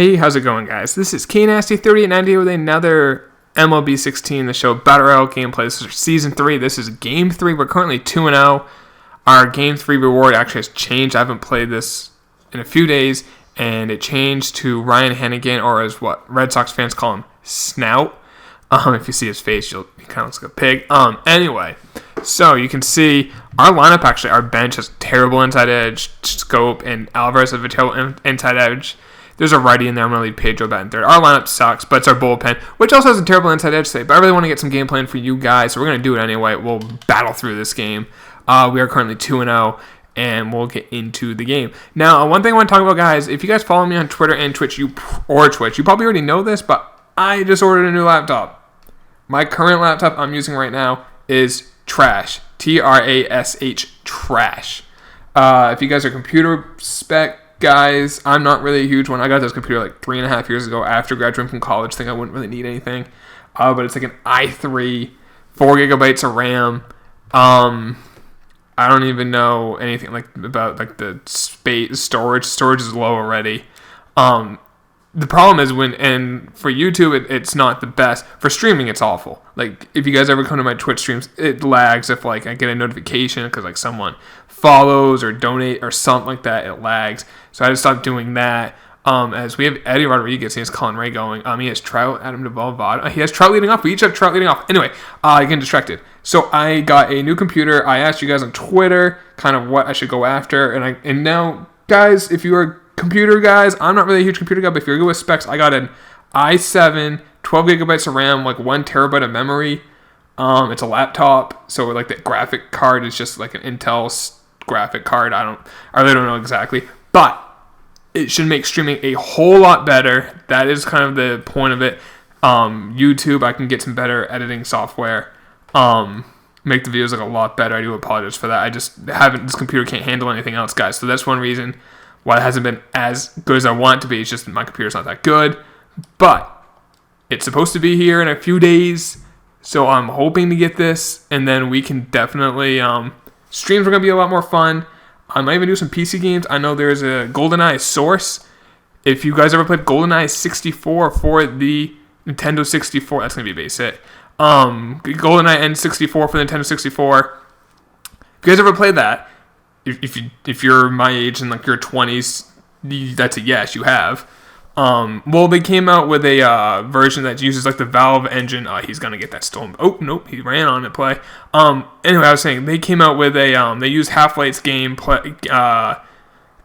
Hey, how's it going, guys? This is KNasty3890 with another MLB 16, the show Battle Royale gameplay. This is Season 3. This is Game 3. We're currently 2-0. Our Game 3 reward actually has changed. I haven't played this in a few days, and it changed to Ryan Hennigan, or as what Red Sox fans call him, Snout. If you see his face, he kind of looks like a pig. Anyway, so you can see our lineup, actually, our bench has terrible inside edge, Scope, and Alvarez has a terrible inside edge. There's a righty in there. I'm going to leave Pedro batting third. Our lineup sucks, but it's our bullpen, which also has a terrible inside edge today. But I really want to get some game plan for you guys, so we're going to do it anyway. We'll battle through this game. We are currently 2-0, and we'll get into the game. Now, one thing I want to talk about, guys, if you guys follow me on Twitter and Twitch, you probably already know this, but I just ordered a new laptop. My current laptop I'm using right now is trash. Trash. Trash. If you guys are computer spec guys, I'm not really a huge one. I got this computer like 3.5 years ago after graduating from college. Think I wouldn't really need anything. But it's like an i3, 4 gigabytes of RAM. I don't even know anything about the space storage. Storage is low already. The problem is and for YouTube, it's not the best. For streaming, it's awful. Like, if you guys ever come to my Twitch streams, it lags if, I get a notification because, someone follows or donate or something like that, it lags. So I just stopped doing that. As we have Eddie Rodriguez, he has Colin Ray going. He has Trout, Adam Duvall, Vaughn. He has Trout leading off. We each have Trout leading off. Anyway, getting distracted. So I got a new computer. I asked you guys on Twitter kind of what I should go after. And now, guys, if you are computer guys, I'm not really a huge computer guy, but if you're good with specs, I got an i7, 12 gigabytes of RAM, 1 terabyte of memory. It's a laptop, so the graphic card is just like an Intel graphic card. I really don't know exactly, but it should make streaming a whole lot better. That is kind of the point of it. YouTube, I can get some better editing software. Make the videos look a lot better. I do apologize for that. I just this computer can't handle anything else, guys. So that's one reason why it hasn't been as good as I want it to be. It's just my computer's not that good. But it's supposed to be here in a few days. So I'm hoping to get this. And then we can definitely... streams are going to be a lot more fun. I might even do some PC games. I know there's a GoldenEye Source. If you guys ever played GoldenEye 64 for the Nintendo 64... That's going to be basic. GoldenEye N64 for the Nintendo 64. If you guys ever played that... If you're my age in your 20s, that's a yes, you have. Well, they came out with a version that uses the Valve engine. He's gonna get that stolen. Oh nope, he ran on it. Play. Anyway, I was saying they came out with a they use Half-Life's game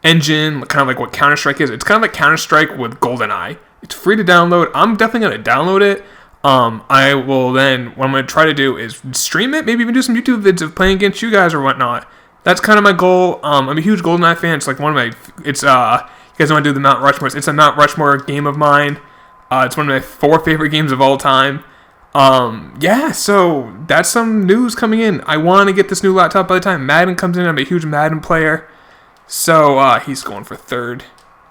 engine, kind of like what Counter-Strike is. It's kind of like Counter-Strike with GoldenEye. It's free to download. I'm definitely gonna download it. I will then. What I'm gonna try to do is stream it. Maybe even do some YouTube vids of playing against you guys or whatnot. That's kind of my goal. I'm a huge GoldenEye fan. It's one of my... It's, you guys want to do the Mount Rushmore. It's a Mount Rushmore game of mine. It's one of my 4 favorite games of all time. Yeah, so that's some news coming in. I want to get this new laptop by the time Madden comes in. I'm a huge Madden player. So, he's going for third.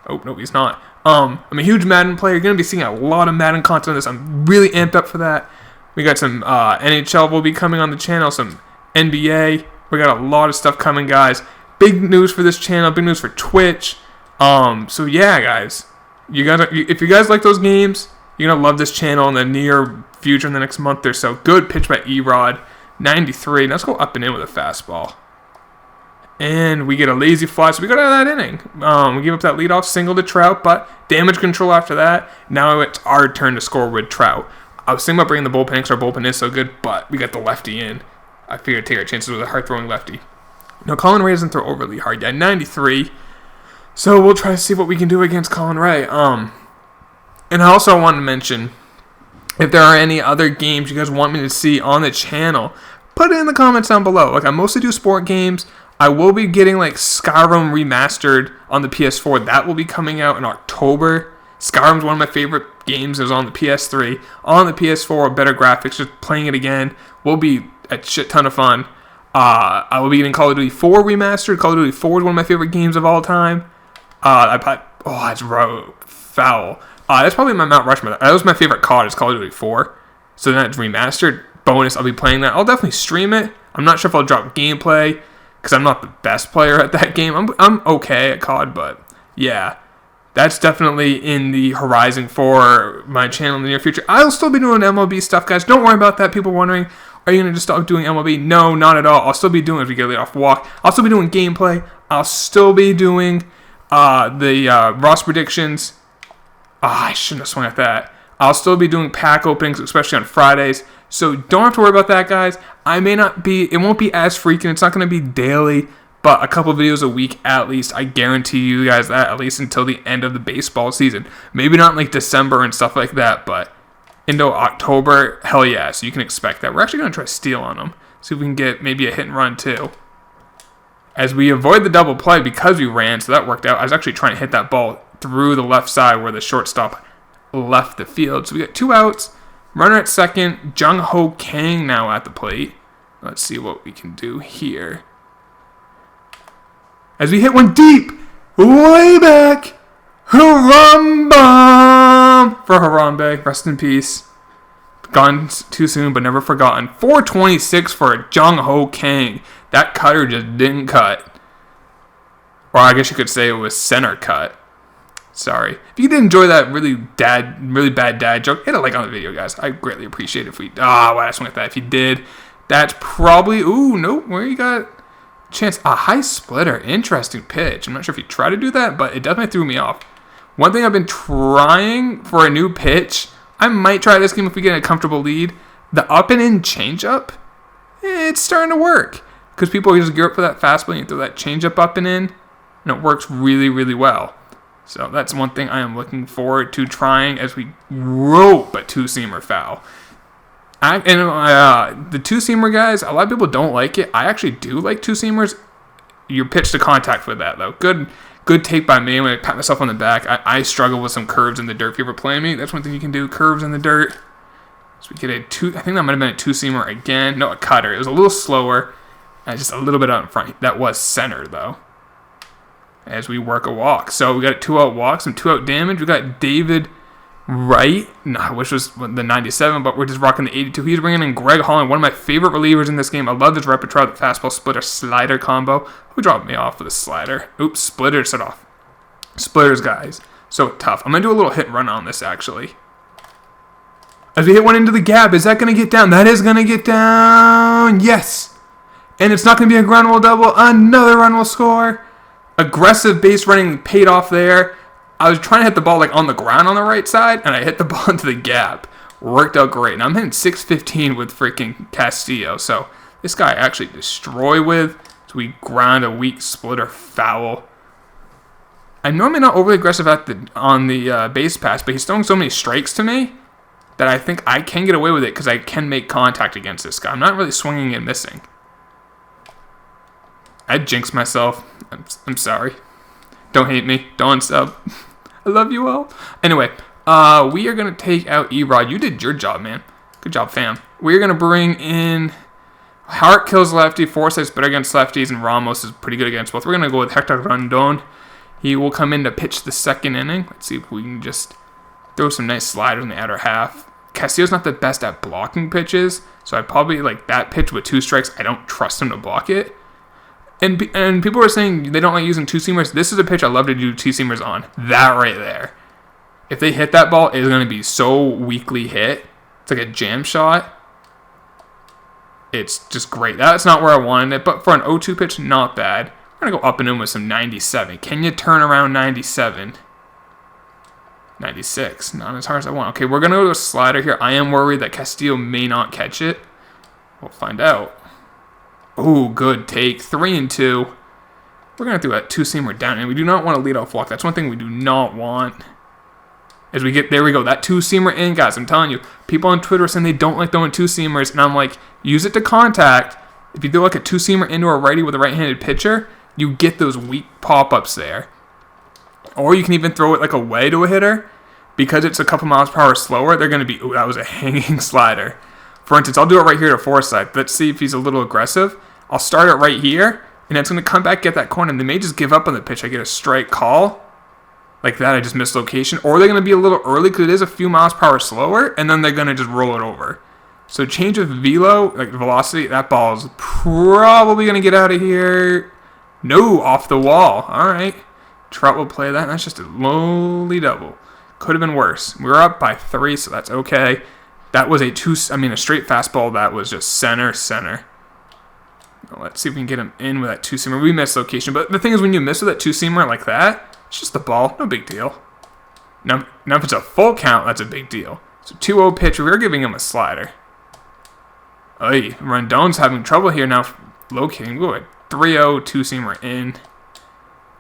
Oh, no, he's not. I'm a huge Madden player. You're going to be seeing a lot of Madden content on this. I'm really amped up for that. We got some NHL will be coming on the channel. Some NBA. We got a lot of stuff coming, guys. Big news for this channel. Big news for Twitch. So yeah, guys. If you guys like those games, you're gonna love this channel in the near future, in the next month or so. Good pitch by Erod, 93. Now let's go up and in with a fastball. And we get a lazy fly, so we got out of that inning. We give up that leadoff single to Trout, but damage control after that. Now it's our turn to score with Trout. I was thinking about bringing the bullpen because our bullpen is so good, but we got the lefty in. I figured take our chances with a hard-throwing lefty. No, Colin Ray doesn't throw overly hard yet. 93. So we'll try to see what we can do against Colin Ray. And I also want to mention, if there are any other games you guys want me to see on the channel, put it in the comments down below. I mostly do sport games. I will be getting Skyrim remastered on the PS4. That will be coming out in October. Skyrim's one of my favorite games. It was on the PS3. On the PS4, better graphics. Just playing it again will be a shit ton of fun. I will be getting Call of Duty 4 remastered. Call of Duty 4 is one of my favorite games of all time. That's foul. That's probably my Mount Rushmore. That was my favorite COD, is Call of Duty 4. So then it's remastered. Bonus, I'll be playing that. I'll definitely stream it. I'm not sure if I'll drop gameplay, because I'm not the best player at that game. I'm okay at COD, but yeah. that's definitely in the horizon for my channel in the near future. I'll still be doing MLB stuff, guys. Don't worry about that. People wondering, are you going to just stop doing MLB? No, not at all. I'll still be doing, if we get a leadoff walk, I'll still be doing gameplay. I'll still be doing the Ross predictions. I shouldn't have swung at that. I'll still be doing pack openings, especially on Fridays. So don't have to worry about that, guys. It won't be as frequent. It's not going to be daily, but a couple videos a week at least. I guarantee you guys that, at least until the end of the baseball season. Maybe not like December and stuff like that, but into October, hell yeah. So you can expect that. We're actually going to try to steal on them. See if we can get maybe a hit and run too. As we avoid the double play because we ran, so that worked out. I was actually trying to hit that ball through the left side where the shortstop left the field. So we got 2 outs. Runner at second. Jung Ho Kang now at the plate. Let's see what we can do here. As we hit one deep, way back, Harambe for Harambe. Rest in peace. Gone too soon, but never forgotten. 426 for Jung Ho Kang. That cutter just didn't cut. Or I guess you could say it was center cut. Sorry. If you did enjoy that really bad dad joke, hit a like on the video, guys. I greatly appreciate it if we... why I swung at that. If you did, that's probably... Ooh, nope. Where you got... Chance, a high splitter. Interesting pitch. I'm not sure if you try to do that, but it definitely threw me off. One thing I've been trying for a new pitch, I might try this game if we get a comfortable lead. The up and in changeup, it's starting to work. Because people just gear up for that fastball and you throw that changeup up and in, and it works really, really well. So that's one thing I am looking forward to trying as we rope a two-seamer foul. The two-seamer, guys, a lot of people don't like it. I actually do like two-seamers. You're pitch to contact with that, though. Good take by me. I'm going to pat myself on the back. I struggle with some curves in the dirt. If you ever play me, that's one thing you can do, curves in the dirt. So we get I think that might have been a two-seamer again. No, a cutter. It was a little slower. Just a little bit out in front. That was center, though. As we work a walk. So we got a 2-out walk, some 2-out damage. We got David Wright, which was the 97, but we're just rocking the 82. He's bringing in Greg Holland, one of my favorite relievers in this game. I love his repertoire, the fastball splitter slider combo. Who dropped me off with a slider? Oops, splitter set off. Splitters, guys. So tough. I'm going to do a little hit and run on this, actually. As we hit one into the gap, is that going to get down? That is going to get down. Yes. And it's not going to be a ground rule double. Another run will score. Aggressive base running paid off there. I was trying to hit the ball like on the ground on the right side, and I hit the ball into the gap. Worked out great. And I'm hitting 615 with freaking Castillo. So this guy I actually destroy with. So we ground a weak splitter foul. I'm normally not overly aggressive on the base pass, but he's throwing so many strikes to me that I think I can get away with it because I can make contact against this guy. I'm not really swinging and missing. I jinxed myself. I'm sorry. Don't hate me. Don't sub. I love you all. Anyway, we are going to take out E-Rod. You did your job, man. Good job, fam. We're going to bring in... Hart kills lefty. Forsythe's better against lefties, and Ramos is pretty good against both. We're going to go with Hector Rondon. He will come in to pitch the second inning. Let's see if we can just throw some nice sliders in the outer half. Castillo's not the best at blocking pitches, so I probably like that pitch with 2 strikes. I don't trust him to block it. And people are saying they don't like using two-seamers. This is a pitch I love to do two-seamers on. That right there. If they hit that ball, it's going to be so weakly hit. It's like a jam shot. It's just great. That's not where I wanted it, but for an 0-2 pitch, not bad. We're going to go up and in with some 97. Can you turn around 97? 96. Not as hard as I want. Okay, we're going to go to a slider here. I am worried that Castillo may not catch it. We'll find out. Ooh, good take. 3-2. We're going to throw that two-seamer down, and we do not want to lead off walk. That's one thing we do not want. As we get, there we go, that two-seamer in, guys. I'm telling you, people on Twitter are saying they don't like throwing two-seamers, and I'm like, use it to contact. If you throw like a two-seamer into a righty with a right-handed pitcher, you get those weak pop-ups there. Or you can even throw it like away to a hitter. Because it's a couple miles per hour slower, they're going to be, ooh, that was a hanging slider. For instance, I'll do it right here to Forsythe. Let's see if he's a little aggressive. I'll start it right here, and it's going to come back, get that corner, and they may just give up on the pitch. I get a strike call. Like that, I just missed location. Or they're going to be a little early because it is a few miles per hour slower, and then they're going to just roll it over. So change of velo, like velocity, that ball is probably going to get out of here. No, off the wall. All right. Trout will play that, and that's just a lowly double. Could have been worse. We were up by 3, so that's okay. That was a straight fastball that was just center. Now let's see if we can get him in with that two-seamer. We missed location, but the thing is, when you miss with that two-seamer like that, it's just the ball. No big deal. Now if it's a full count, that's a big deal. So 2-0 pitch. We were giving him a slider. Oy, Rendon's having trouble here now locating. Ooh, a 3-0 two-seamer in.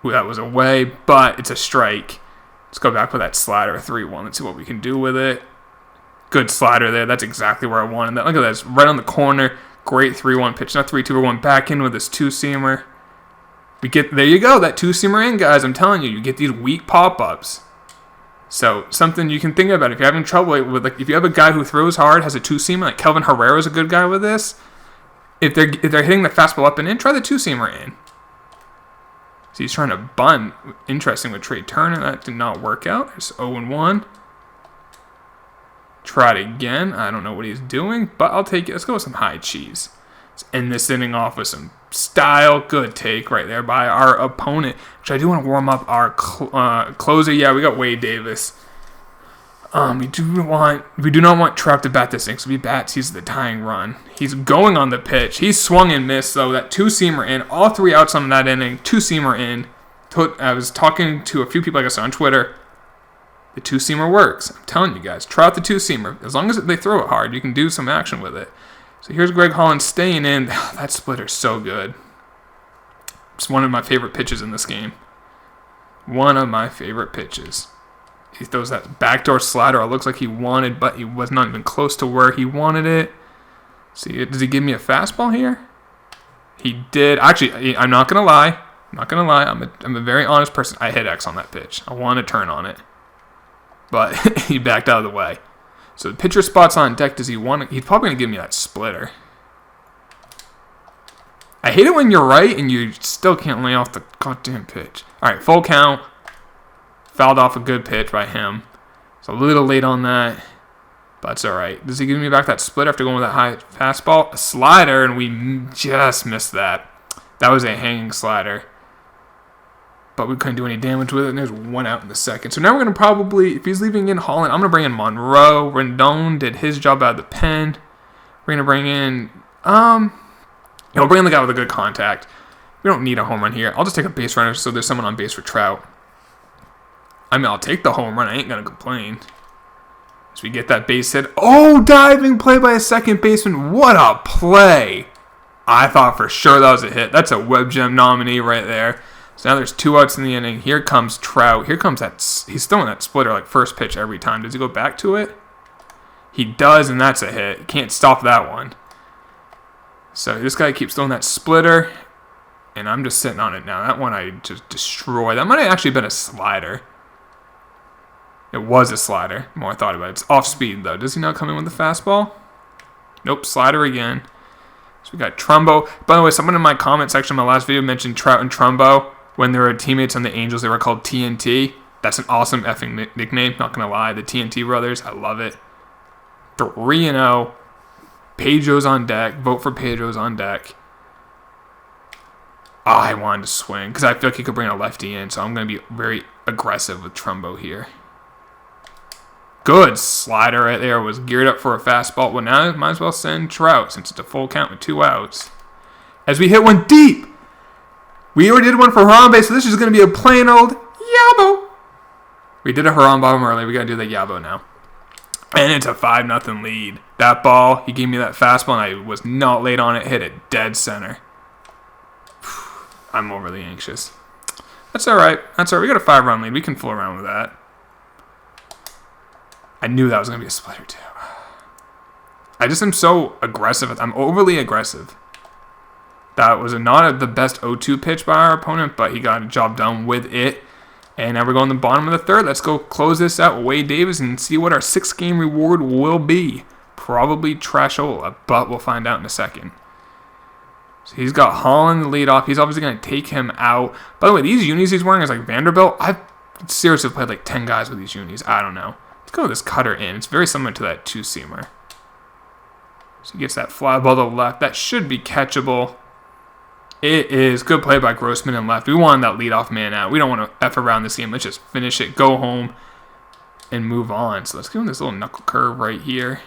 Ooh, that was away, but it's a strike. Let's go back with that slider, 3-1. Let's see what we can do with it. Good slider there. That's exactly where I wanted that. Look at that. It's right on the corner. Great 3-1 pitch. Not 3-2. We're going back in with this two-seamer. There you go. That two-seamer in, guys. I'm telling you. You get these weak pop-ups. So something you can think about. If you're having trouble with, if you have a guy who throws hard, has a two-seamer, like Kelvin Herrera's a good guy with this. If they're hitting the fastball up and in, try the two-seamer in. So he's trying to bunt. Interesting with Trey Turner. That did not work out. There's 0-1. Try it again. I don't know what he's doing, but I'll take it. Let's go with some high cheese. Let's end this inning off with some style. Good take right there by our opponent. Which I do want to warm up our closer. Yeah, we got Wade Davis. We do not want Trout to bat this thing. So if he bats, he's the tying run. He's going on the pitch. He swung and missed, though. That two-seamer in. All 3 outs on that inning. Two-seamer in. I was talking to a few people, I guess, on Twitter. The two-seamer works. I'm telling you guys. Try out the two-seamer. As long as they throw it hard, you can do some action with it. So here's Greg Holland staying in. That splitter's so good. It's one of my favorite pitches in this game. One of my favorite pitches. He throws that backdoor slider. It looks like he wanted, but he was not even close to where he wanted it. See, does he give me a fastball here? He did. Actually, I'm not gonna lie. I'm a very honest person. I hit X on that pitch. I want to turn on it, but he backed out of the way. So the pitcher spot's on deck. Does he want it? He's probably gonna give me that splitter. I hate it when you're right and you still can't lay off the goddamn pitch. All right, full count. Fouled off a good pitch by him. It's a little late on that, but it's all right. Does he give me back that split after going with that high fastball? A slider, and we just missed that. That was a hanging slider, but we couldn't do any damage with it, and there's 1 out in the second. So now we're going to probably, if he's leaving in Holland, I'm going to bring in Monroe. Rendon did his job out of the pen. We're going to bring in, we'll bring in the guy with a good contact. We don't need a home run here. I'll just take a base runner so there's someone on base for Trout. I mean, I'll take the home run. I ain't going to complain. So we get that base hit. Oh, diving play by a second baseman. What a play. I thought for sure that was a hit. That's a Web Gem nominee right there. So now there's 2 outs in the inning. Here comes Trout. Here comes that. He's throwing that splitter like first pitch every time. Does he go back to it? He does, and that's a hit. You can't stop that one. So this guy keeps throwing that splitter, and I'm just sitting on it now. That one I just destroyed. That might have actually been a slider. It was a slider, the more I thought about it. It's off speed, though. Does he not come in with the fastball? Nope, slider again. So we got Trumbo. By the way, someone in my comment section in my last video mentioned Trout and Trumbo. When they were teammates on the Angels, they were called TNT. That's an awesome effing nickname, not going to lie. The TNT brothers, I love it. 3-0. Pedro's on deck. Vote for Pedro's on deck. Oh, I wanted to swing because I feel like he could bring a lefty in, so I'm going to be very aggressive with Trumbo here. Good slider right there. Was geared up for a fastball. Well, now I might as well send Trout since it's a full count with 2 outs. As we hit one deep. We already did one for Harambe, so this is going to be a plain old Yabo. We did a Harambe earlier. We got to do the Yabo now. And it's a 5-0 lead. That ball, he gave me that fastball, and I was not late on it. Hit it dead center. I'm overly anxious. That's all right. That's all right. We got a 5-run lead. We can fool around with that. I knew that was going to be a splitter, too. I just am so aggressive. I'm overly aggressive. That was not the best 0-2 pitch by our opponent, but he got a job done with it. And now we're going to the bottom of the third. Let's go close this out with Wade Davis and see what our 6-game reward will be. Probably Trashola, but we'll find out in a second. So he's got Holland the lead off. He's obviously going to take him out. By the way, these unis he's wearing is like Vanderbilt. I've seriously played like 10 guys with these unis. I don't know. Let's go with this cutter in. It's very similar to that two-seamer. So he gets that fly ball to the left. That should be catchable. It is good play by Grossman and left. We wanted that leadoff man out. We don't want to F around this game. Let's just finish it, go home, and move on. So let's give him this little knuckle curve right here.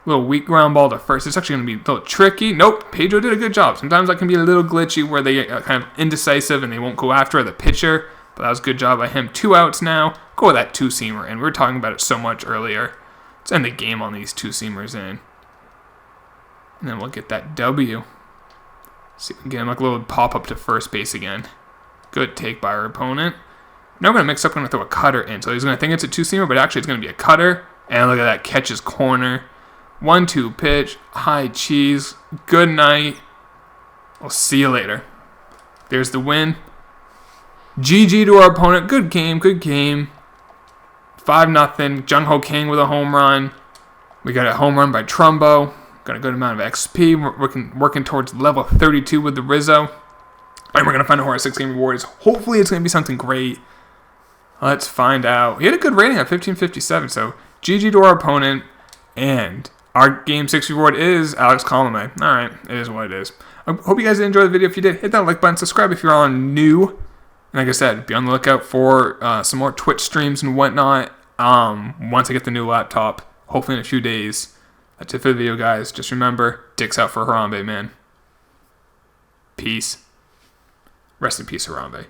Little weak ground ball to first. It's actually going to be a little tricky. Nope, Pedro did a good job. Sometimes that can be a little glitchy where they get kind of indecisive and they won't go after the pitcher. But that was a good job by him. 2 outs now. Go with that two-seamer. And we were talking about it so much earlier. Let's end the game on these two-seamers in. And then we'll get that W. See if we can get him like a little pop-up to first base again. Good take by our opponent. Now we're going to mix up. We're going to throw a cutter in. So he's going to think it's a two-seamer, but actually it's going to be a cutter. And look at that. Catches corner. 1-2 pitch. High cheese. Good night. We'll see you later. There's the win. GG to our opponent. Good game. Good game. 5-0. Jung Ho Kang with a home run. We got a home run by Trumbo. Got a good amount of XP. We're working towards level 32 with the Rizzo. And we're going to find out who our 6-game reward is. Hopefully it's going to be something great. Let's find out. He had a good rating at 1557. So GG to our opponent. And our Game 6 reward is Alex Colomé. Alright, it is what it is. I hope you guys did enjoy the video. If you did, hit that like button. Subscribe if you're on new. And like I said, be on the lookout for some more Twitch streams and whatnot. Once I get the new laptop. Hopefully in a few days. That's it for the video, guys. Just remember, dicks out for Harambe, man. Peace. Rest in peace, Harambe.